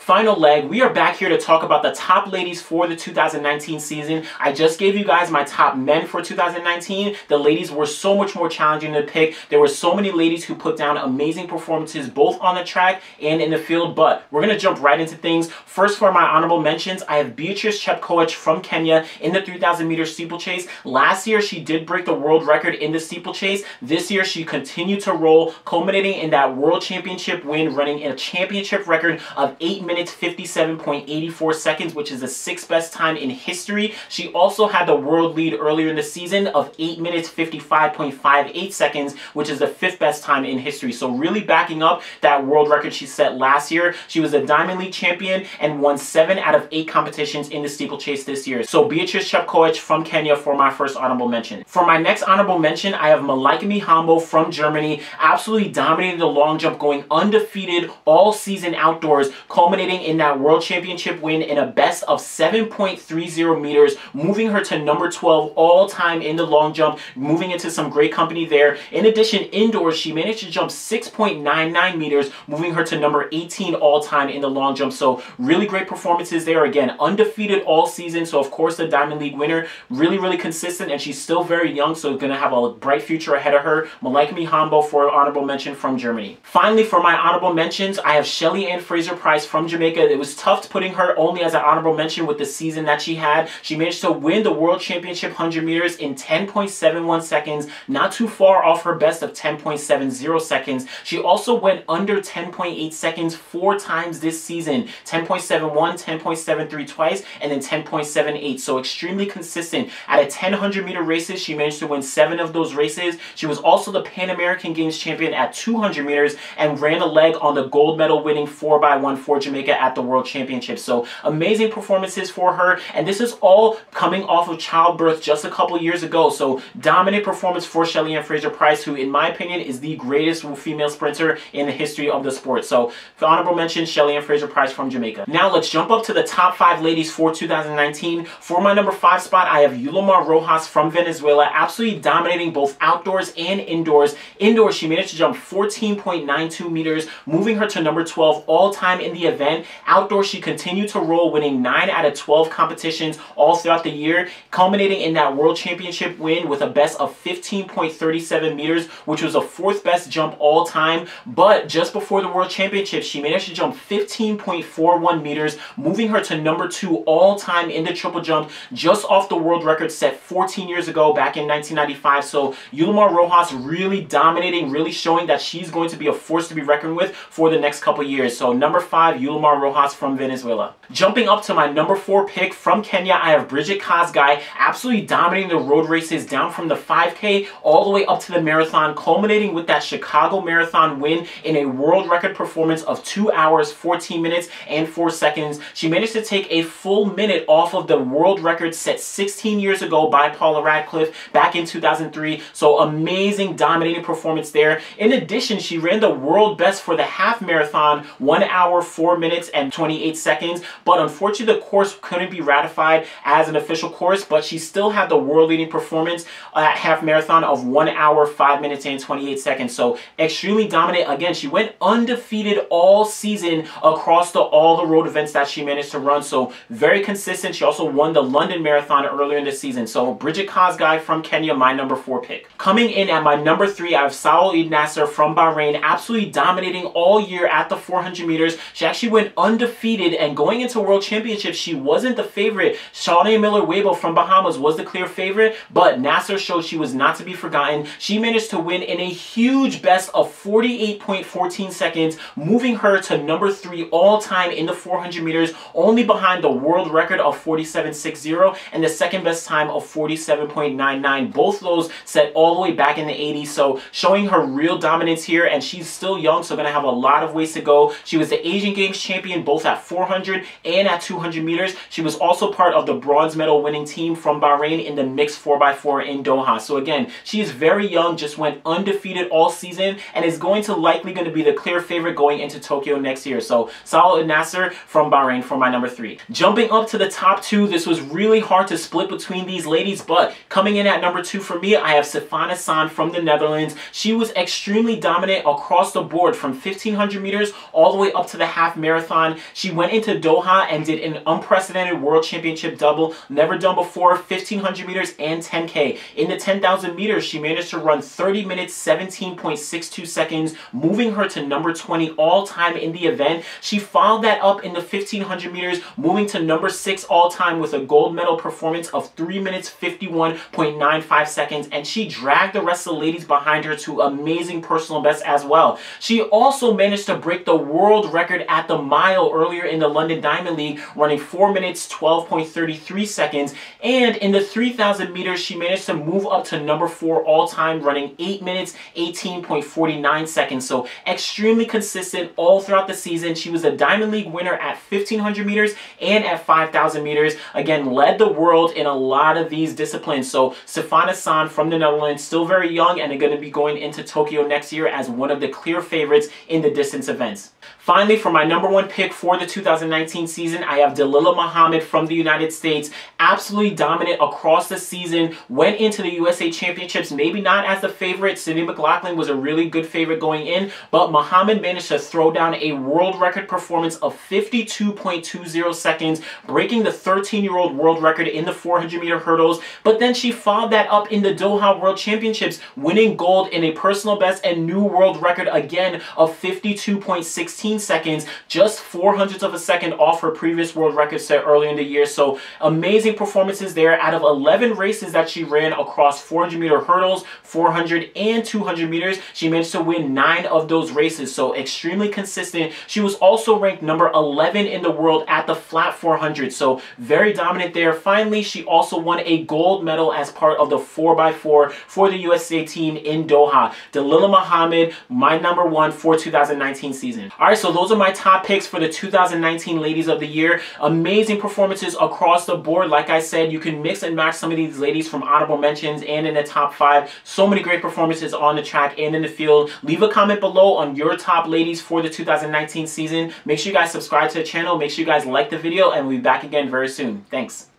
Final leg, we are back here to talk about the top ladies for the 2019 season. I just gave you guys my top men for 2019. The ladies were so much more challenging to pick. There were so many ladies who put down amazing performances both on the track and in the field, but we're going to jump right into things. First, for my honorable mentions, I have Beatrice Chepkoech from Kenya in the 3,000 meter steeplechase. Last year, she did break the world record in the steeplechase. This year, she continued to roll, culminating in that world championship win, running a championship record of 8 minutes 57.84 seconds, which is the 6th best time in history. She also had the world lead earlier in the season of 8 minutes 55.58 seconds, which is the 5th best time in history. So really backing up that world record she set last year. She was a Diamond League champion and won 7 out of 8 competitions in the steeplechase this year. So Beatrice Chepkoech from Kenya for my first honorable mention. For my next honorable mention, I have Milaika Mihambo from Germany, absolutely dominating the long jump, going undefeated all season outdoors, culminating in that world championship win in a best of 7.30 meters, moving her to number 12 all time in the long jump, moving into some great company there. In addition, indoors, she managed to jump 6.99 meters, moving her to number 18 all time in the long jump. So really great performances there. Again, undefeated all season. So of course the Diamond League winner, really consistent, and she's still very young, so going to have a bright future ahead of her. Milaika Mihambo for an honorable mention from Germany. Finally, for my honorable mentions, I have Shelly-Ann Fraser-Pryce from Jamaica. It was tough putting her only as an honorable mention with the season that she had. She managed to win the World Championship 100 meters in 10.71 seconds, not too far off her best of 10.70 seconds. She also went under 10.8 seconds 4 times this season, 10.71, 10.73 twice, and then 10.78. So extremely consistent. At a 1,000 meter races, she managed to win 7 of those races. She was also the Pan American Games champion at 200 meters and ran a leg on the gold medal winning 4x1 for Jamaica at the World Championship. So amazing performances for her, and this is all coming off of childbirth just a couple years ago. So dominant performance for Shelly-Ann Fraser-Pryce, who in my opinion is the greatest female sprinter in the history of the sport. So for honorable mention, Shelly-Ann Fraser-Pryce from Jamaica. Now let's jump up to the top 5 ladies for 2019. For my number 5 spot, I have Yulimar Rojas from Venezuela, absolutely dominating both outdoors and indoors. Indoors, she managed to jump 14.92 meters, moving her to number 12 all time in the event. Outdoors, she continued to roll, winning 9 out of 12 competitions all throughout the year, culminating in that World Championship win with a best of 15.37 meters, which was a 4th best jump all time. But just before the World Championship, she managed to jump 15.41 meters, moving her to number 2 all time in the triple jump, just off the world record set 14 years ago back in 1995. So Yulimar Rojas really dominating, really showing that she's going to be a force to be reckoned with for the next couple years. So number 5, Yulimar Rojas from Venezuela. Jumping up to my number 4 pick from Kenya, I have Brigid Kosgei, absolutely dominating the road races down from the 5K all the way up to the marathon, culminating with that Chicago Marathon win in a world record performance of 2 hours, 14 minutes, and 4 seconds. She managed to take a full minute off of the world record set 16 years ago by Paula Radcliffe back in 2003. So amazing, dominating performance there. In addition, she ran the world best for the half marathon, 1 hour, 4 minutes, and 28 seconds. But unfortunately, the course couldn't be ratified as an official course, but she still had the world leading performance at half marathon of 1 hour, 5 minutes, and 28 seconds. So extremely dominant. Again, she went undefeated all season across all the road events that she managed to run. So very consistent. She also won the London Marathon earlier in the season. So Brigid Kosgei from Kenya, my number 4 pick. Coming in at my number 3, I have Salwa Eid Naser from Bahrain, absolutely dominating all year at the 400 meters. She actually went undefeated, and going into World Championships, she wasn't the favorite. Shawnee Miller-Wabo from Bahamas was the clear favorite, but Naser showed she was not to be forgotten. She managed to win in a huge best of 48.14 seconds, moving her to number 3 all time in the 400 meters, only behind the world record of 47.60 and the 2nd best time of 47.99. Both those set all the way back in the 80s. So showing her real dominance here, and she's still young, so going to have a lot of ways to go. She was the Asian Games champion both at 400 and at 200 meters. She was also part of the bronze medal winning team from Bahrain in the mixed 4x4 in Doha. So again, she is very young, just went undefeated all season, and is going to likely going to be the clear favorite going into Tokyo next year. So Salwa Eid Naser from Bahrain for my number 3. Jumping up to the top 2, this was really hard to split between these ladies, but coming in at number 2 for me, I have Sifan Hassan from the Netherlands. She was extremely dominant across the board from 1500 meters all the way up to the half marathon. marathon. She went into Doha and did an unprecedented world championship double, never done before, 1500 meters and 10K. In the 10,000 meters, she managed to run 30 minutes, 17.62 seconds, moving her to number 20 all-time in the event. She followed that up in the 1500 meters, moving to number 6 all-time with a gold medal performance of 3 minutes, 51.95 seconds, and she dragged the rest of the ladies behind her to amazing personal best as well. She also managed to break the world record at the mile earlier in the London Diamond League, running 4 minutes, 12.33 seconds, and in the 3000 meters, she managed to move up to number 4 all-time, running 8 minutes, 18.49 seconds. So extremely consistent all throughout the season. She was a Diamond League winner at 1500 meters and at 5000 meters. Again, led the world in a lot of these disciplines. So Sifan Hassan from the Netherlands, still very young and going to be going into Tokyo next year as one of the clear favorites in the distance events. Finally, for my number 1 pick for the 2019 season, I have Dalilah Muhammad from the United States. Absolutely dominant across the season. Went into the USA Championships, maybe not as the favorite. Sydney McLaughlin was a really good favorite going in, but Muhammad managed to throw down a world record performance of 52.20 seconds, breaking the 13-year-old world record in the 400-meter hurdles. But then she followed that up in the Doha World Championships, winning gold in a personal best and new world record again of 52.16 seconds, just 0.04 of a second off her previous world record set earlier in the year. So amazing performances there. Out of 11 races that she ran across 400-meter hurdles, 400 and 200 meters, she managed to win 9 of those races. So extremely consistent. She was also ranked number 11 in the world at the flat 400. So very dominant there. Finally, she also won a gold medal as part of the 4x4 for the USA team in Doha. Dalilah Muhammad, my number 1 for 2019 season. All right, so those are my top picks for the 2019 Ladies of the Year. Amazing performances across the board. Like I said, you can mix and match some of these ladies from honorable mentions and in the top 5. So many great performances on the track and in the field. Leave a comment below on your top ladies for the 2019 season. Make sure you guys subscribe to the channel. Make sure you guys like the video, and we'll be back again very soon. Thanks.